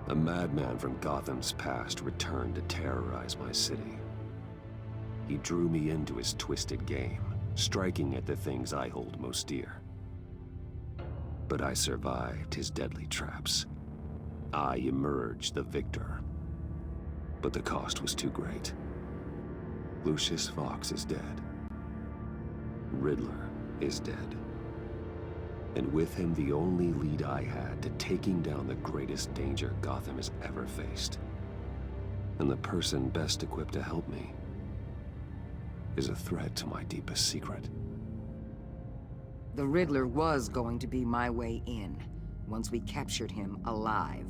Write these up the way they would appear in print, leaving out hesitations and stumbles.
A madman from Gotham's past returned to terrorize my city. He drew me into his twisted game, striking at the things I hold most dear. But I survived his deadly traps. I emerged the victor. But the cost was too great. Lucius Fox is dead. Riddler is dead. And with him, the only lead I had to taking down the greatest danger Gotham has ever faced. And the person best equipped to help me is a threat to my deepest secret. The Riddler was going to be my way in, once we captured him alive.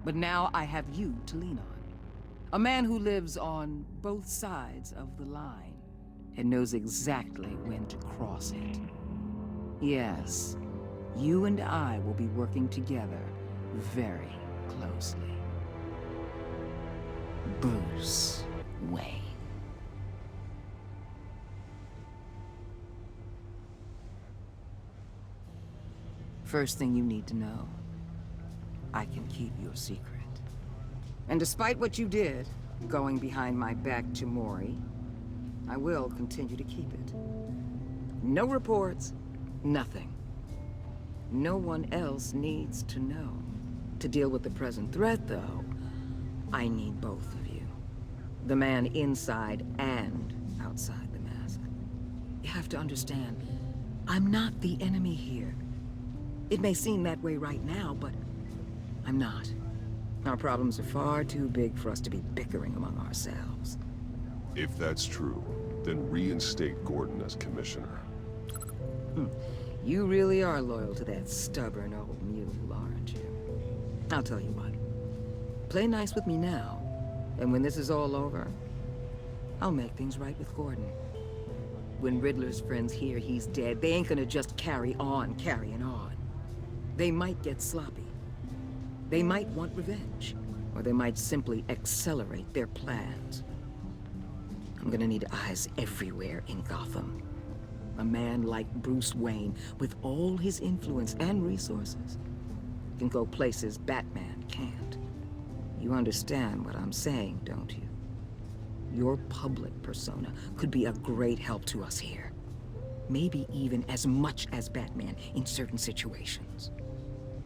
But now I have you to lean on. A man who lives on both sides of the line, and knows exactly when to cross it. Yes, you and I will be working together very closely. Bruce Wayne. First thing you need to know, I can keep your secret. And despite what you did, going behind my back to Mori, I will continue to keep it. No reports, nothing. No one else needs to know. To deal with the present threat, though, I need both of you. The man inside and outside the mask. You have to understand, I'm not the enemy here. It may seem that way right now, but I'm not. Our problems are far too big for us to be bickering among ourselves. If that's true, then reinstate Gordon as commissioner. You really are loyal to that stubborn old mule, aren't you? I'll tell you what. Play nice with me now, and when this is all over, I'll make things right with Gordon. When Riddler's friends hear he's dead, they ain't gonna just carry on carrying on. They might get sloppy. They might want revenge, or they might simply accelerate their plans. I'm gonna need eyes everywhere in Gotham. A man like Bruce Wayne, with all his influence and resources, can go places Batman can't. You understand what I'm saying, don't you? Your public persona could be a great help to us here. Maybe even as much as Batman in certain situations.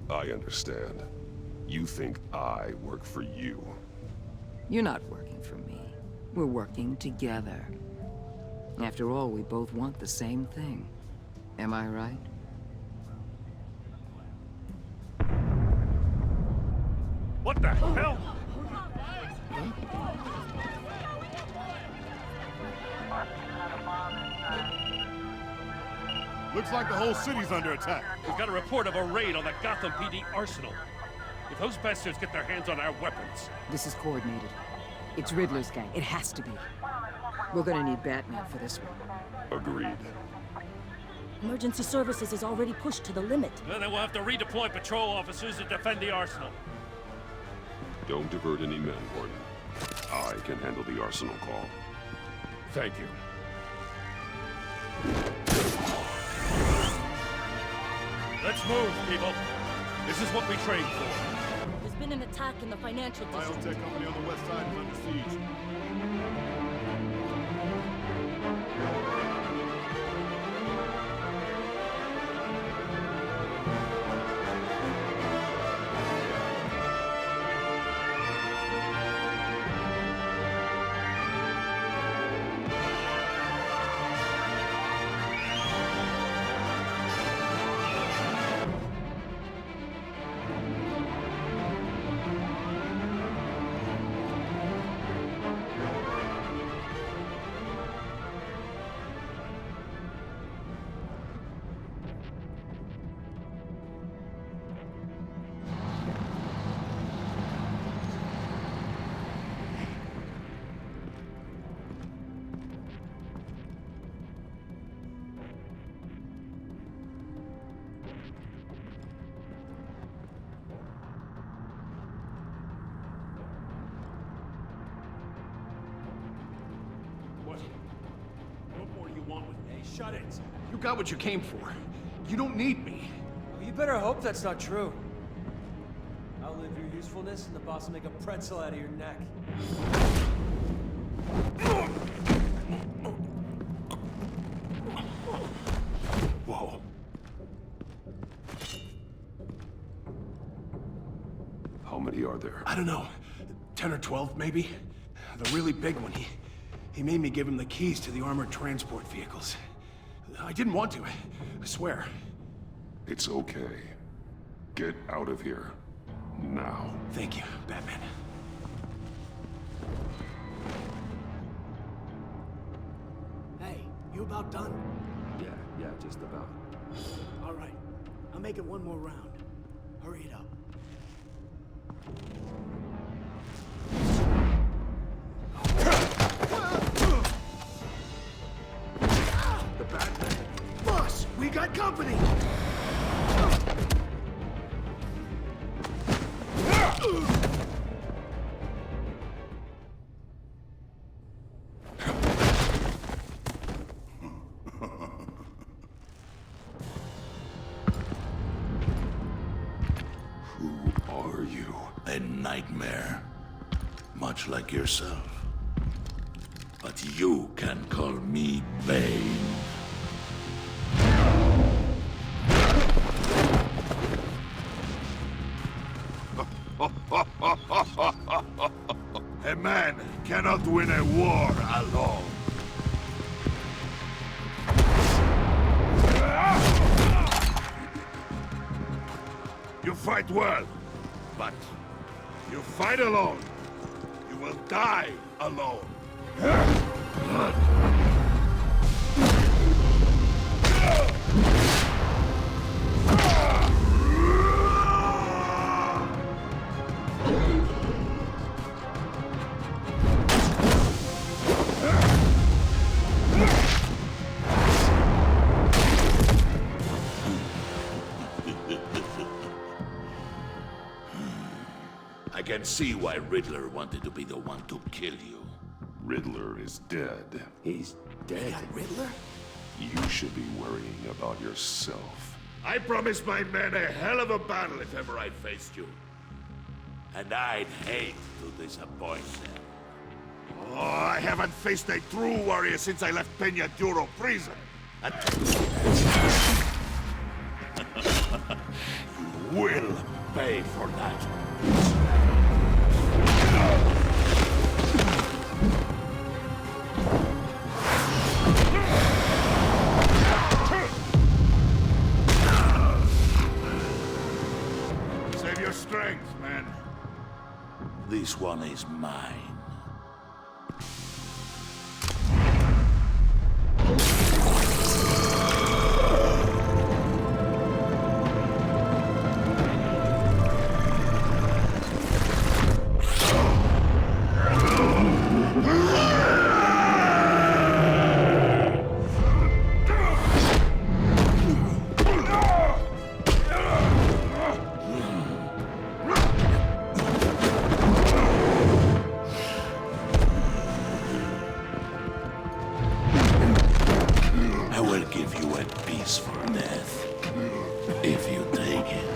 I understand. You think I work for you. You're not working for me. We're working together. After all, we both want the same thing. Am I right? What the hell? Looks like the whole city's under attack. We've got a report of a raid on the Gotham PD arsenal. If those bastards get their hands on our weapons... This is coordinated. It's Riddler's gang. It has to be. We're gonna need Batman for this one. Agreed. Emergency services is already pushed to the limit. Then we'll have to redeploy patrol officers to defend the arsenal. Don't divert any men, Gordon. I can handle the arsenal call. Thank you. Let's move, people. This is what we trained for. There's been an attack in the financial district. Biotech company on the west side is under siege. Shut it. You got what you came for. You don't need me. Well, you better hope that's not true. I'll live here usefulness, and the boss will make a pretzel out of your neck. Whoa. How many are there? I don't know. 10 or 12, maybe? The really big one, he made me give him the keys to the armored transport vehicles. I didn't want to, I swear. It's okay. Get out of here. Now. Thank you, Batman. Hey, you about done? Yeah, just about. All right. I'll make it one more round. Hurry it up. The Batman. Boss, we got company! Who are you? A nightmare, much like yourself. But you can call me Bane. A man cannot win a war alone. You fight well, but you fight alone. You will die alone. I can see why Riddler wanted to be the one to kill you. Riddler is dead. He's dead. Riddler? You should be worrying about yourself. I promised my men a hell of a battle if ever I faced you. And I'd hate to disappoint them. Oh, I haven't faced a true warrior since I left Peña Duro prison. And... you will pay for that. Save your strength, man. This one is mine. I will give you a peaceful death, if you take it.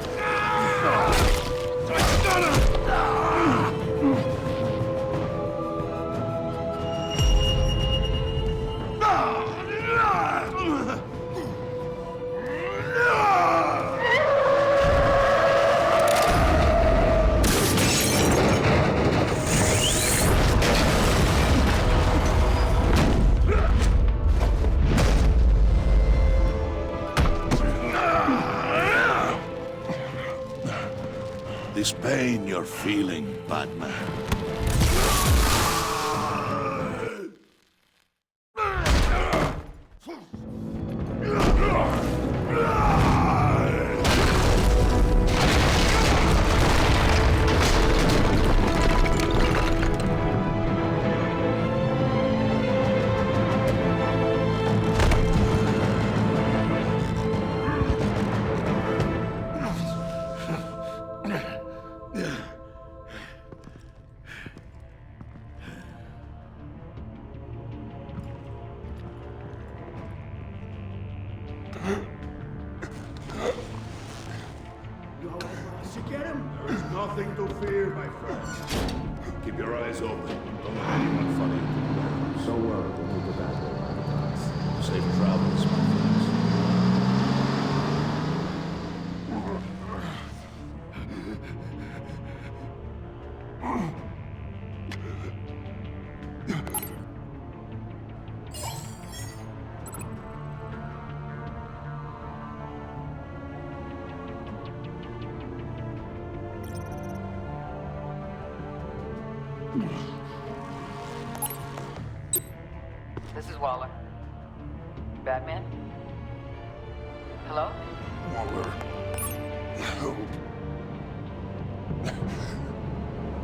This pain you're feeling, Batman. You all right, boss? get him? There's nothing to fear, my friend. Keep your eyes open. Don't let anyone follow you to the warehouse. Don't worry, we'll make it back there. Safe travels, my friends. This is Waller. Batman? Hello? Waller. Help.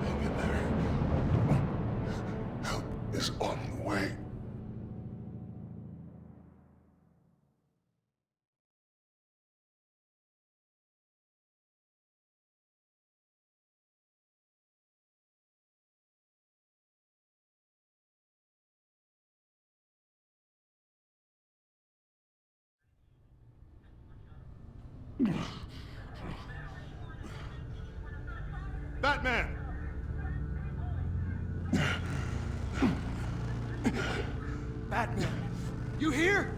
Hang in there. Help is on the way. Batman! Batman! You here?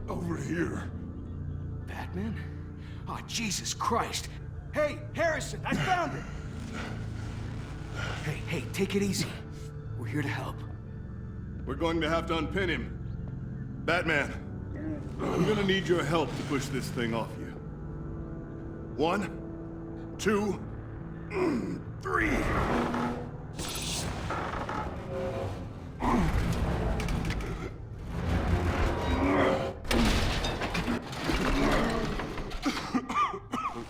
Over here. Batman? Oh, Jesus Christ! Hey, Harrison, I found it! Hey, take it easy. We're here to help. We're going to have to unpin him. Batman, I'm gonna need your help to push this thing off you. 1, 2, 3.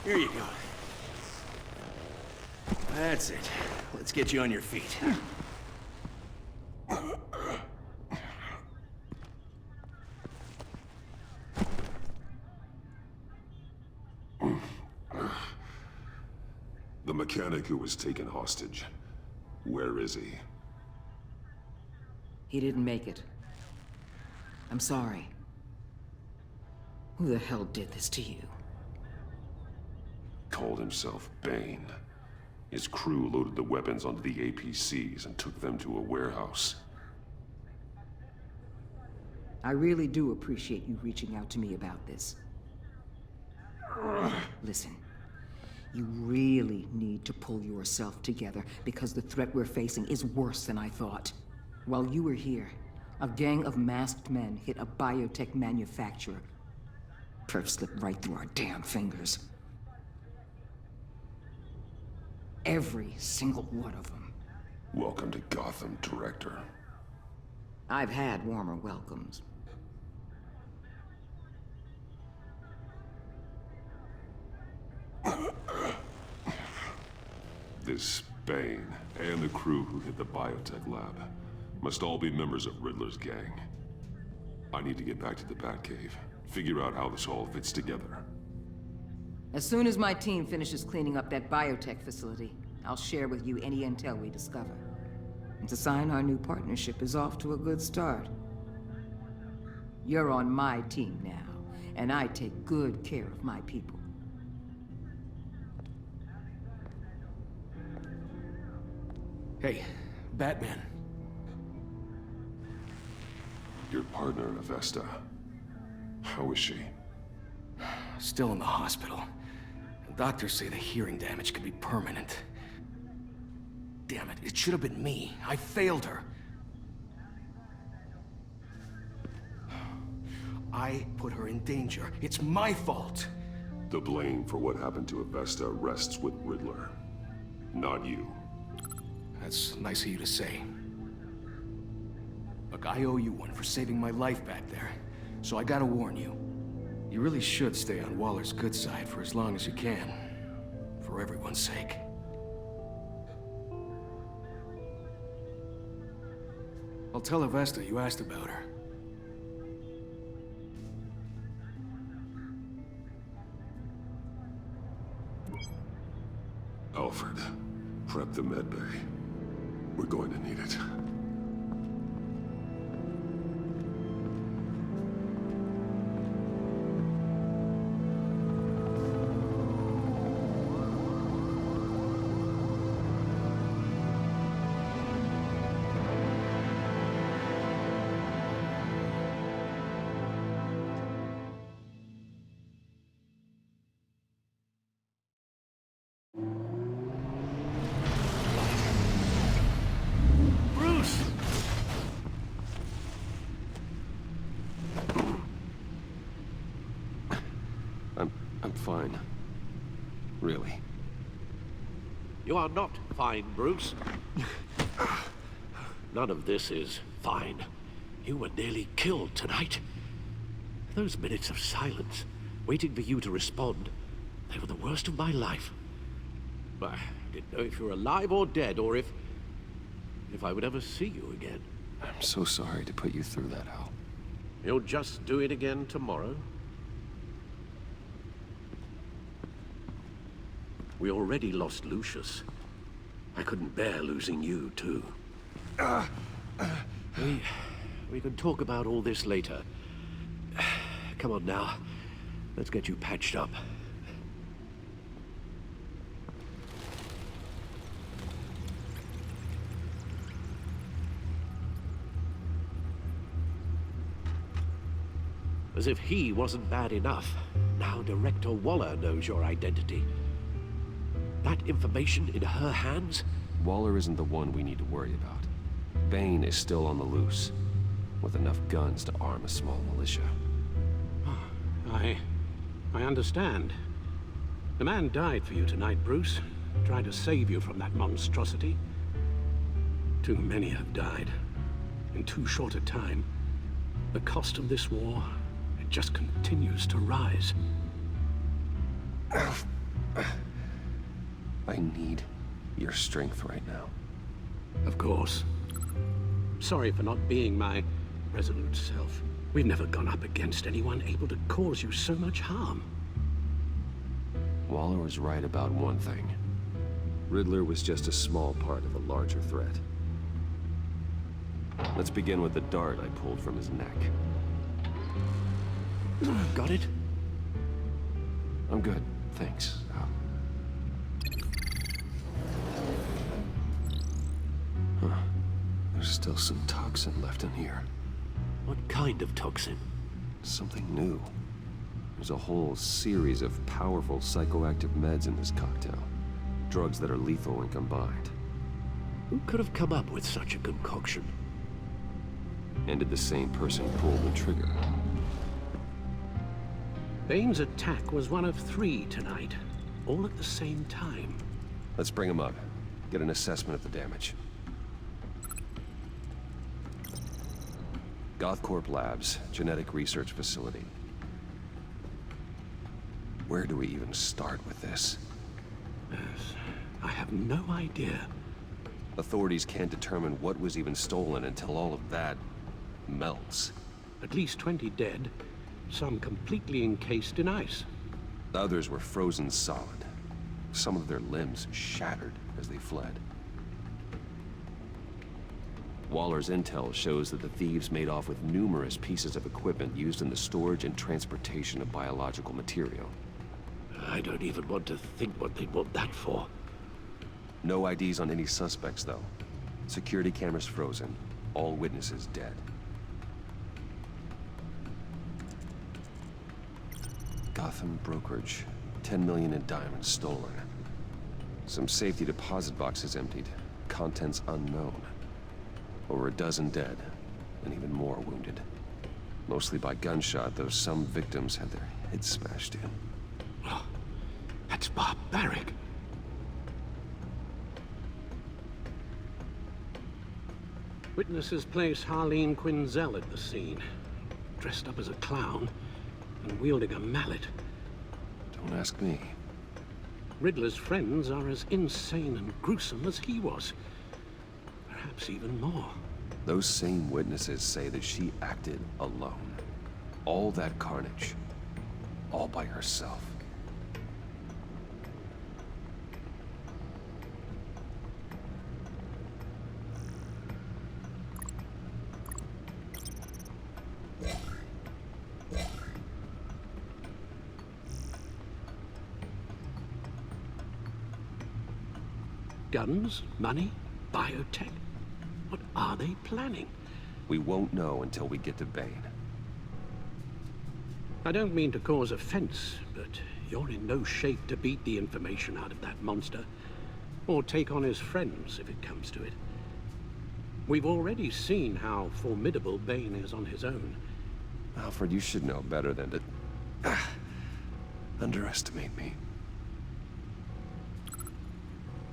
Here you go. That's it. Let's get you on your feet. The mechanic who was taken hostage. Where is he? He didn't make it. I'm sorry. Who the hell did this to you? Called himself Bane. His crew loaded the weapons onto the APCs and took them to a warehouse. I really do appreciate you reaching out to me about this. Listen, you really need to pull yourself together because the threat we're facing is worse than I thought. While you were here, a gang of masked men hit a biotech manufacturer. Perf slipped right through our damn fingers. Every single one of them. Welcome to Gotham, Director. I've had warmer welcomes. This Bane and the crew who hit the biotech lab must all be members of Riddler's gang. I need to get back to the Batcave, figure out how this all fits together. As soon as my team finishes cleaning up that biotech facility, I'll share with you any intel we discover. It's a sign our new partnership is off to a good start. You're on my team now, and I take good care of my people. Hey, Batman. Your partner, Avesta. How is she? Still in the hospital. Doctors say the hearing damage could be permanent. Damn it, it should have been me. I failed her. I put her in danger. It's my fault. The blame for what happened to Avesta rests with Riddler, not you. That's nice of you to say. Look, I owe you one for saving my life back there. So I gotta warn you. You really should stay on Waller's good side for as long as you can. For everyone's sake. I'll tell Avesta you asked about her. Alfred, prep the medbay. We're going to need it. fine. Really. You are not fine, Bruce. None of this is fine. You were nearly killed tonight. Those minutes of silence, waiting for you to respond, they were the worst of my life. I didn't know if you were alive or dead, or if I would ever see you again. I'm so sorry to put you through that, Al. You'll just do it again tomorrow? We already lost Lucius. I couldn't bear losing you, too. We can talk about all this later. Come on now. Let's get you patched up. As if he wasn't bad enough, now Director Waller knows your identity. That information in her hands? Waller isn't the one we need to worry about. Bane is still on the loose, with enough guns to arm a small militia. I understand. The man died for you tonight, Bruce. Trying to save you from that monstrosity. Too many have died. In too short a time. The cost of this war, it just continues to rise. I need your strength right now. Of course. Sorry for not being my resolute self. We've never gone up against anyone able to cause you so much harm. Waller was right about one thing. Riddler was just a small part of a larger threat. Let's begin with the dart I pulled from his neck. Got it? I'm good, thanks. Huh. There's still some toxin left in here. What kind of toxin? Something new. There's a whole series of powerful psychoactive meds in this cocktail. Drugs that are lethal when combined. Who could have come up with such a concoction? And did the same person pull the trigger? Bane's attack was one of 3 tonight, all at the same time. Let's bring him up. Get an assessment of the damage. Gothcorp Labs, genetic research facility. Where do we even start with this? Yes, I have no idea. Authorities can't determine what was even stolen until all of that melts. At least 20 dead, some completely encased in ice. The others were frozen solid. Some of their limbs shattered as they fled. Waller's intel shows that the thieves made off with numerous pieces of equipment used in the storage and transportation of biological material. I don't even want to think what they'd want that for. No IDs on any suspects, though. Security cameras frozen. All witnesses dead. Gotham brokerage. 10 million in diamonds stolen. Some safety deposit boxes emptied. Contents unknown. Over a dozen dead, and even more wounded. Mostly by gunshot, though some victims had their heads smashed in. Oh, that's barbaric. Witnesses place Harleen Quinzel at the scene, dressed up as a clown and wielding a mallet. Don't ask me. Riddler's friends are as insane and gruesome as he was. Perhaps even more. Those same witnesses say that she acted alone. All that carnage. All by herself. Guns, money, biotech. What are they planning? We won't know until we get to Bane. I don't mean to cause offense, but you're in no shape to beat the information out of that monster. Or take on his friends, if it comes to it. We've already seen how formidable Bane is on his own. Alfred, you should know better than to... underestimate me.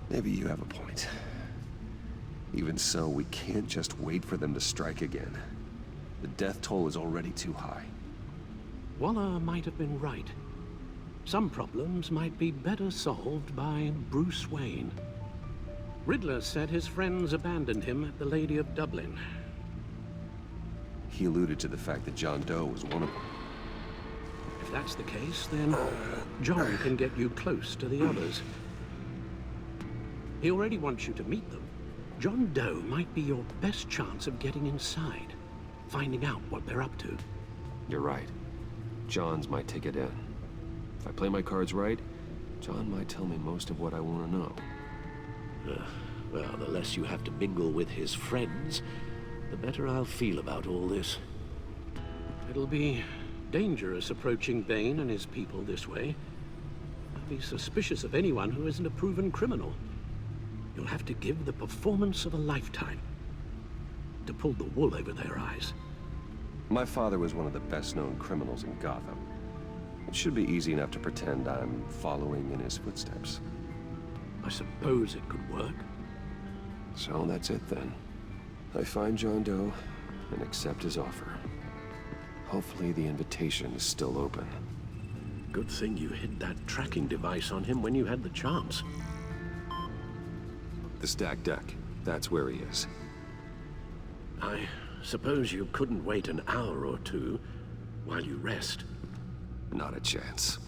Maybe you have a point. Even so, we can't just wait for them to strike again. The death toll is already too high. Waller might have been right. Some problems might be better solved by Bruce Wayne. Riddler said his friends abandoned him at the Lady of Dublin. He alluded to the fact that John Doe was one of them. If that's the case, then John can get you close to the others. He already wants you to meet them. John Doe might be your best chance of getting inside, finding out what they're up to. You're right. John's my ticket in. If I play my cards right, John might tell me most of what I want to know. Well, the less you have to mingle with his friends, the better I'll feel about all this. It'll be dangerous approaching Bane and his people this way. I'll be suspicious of anyone who isn't a proven criminal. You'll have to give the performance of a lifetime to pull the wool over their eyes. My father was one of the best-known criminals in Gotham. It should be easy enough to pretend I'm following in his footsteps. I suppose it could work. So that's it then. I find John Doe and accept his offer. Hopefully the invitation is still open. Good thing you hid that tracking device on him when you had the chance. The stacked deck. That's where he is. I suppose you couldn't wait an hour or two while you rest. Not a chance.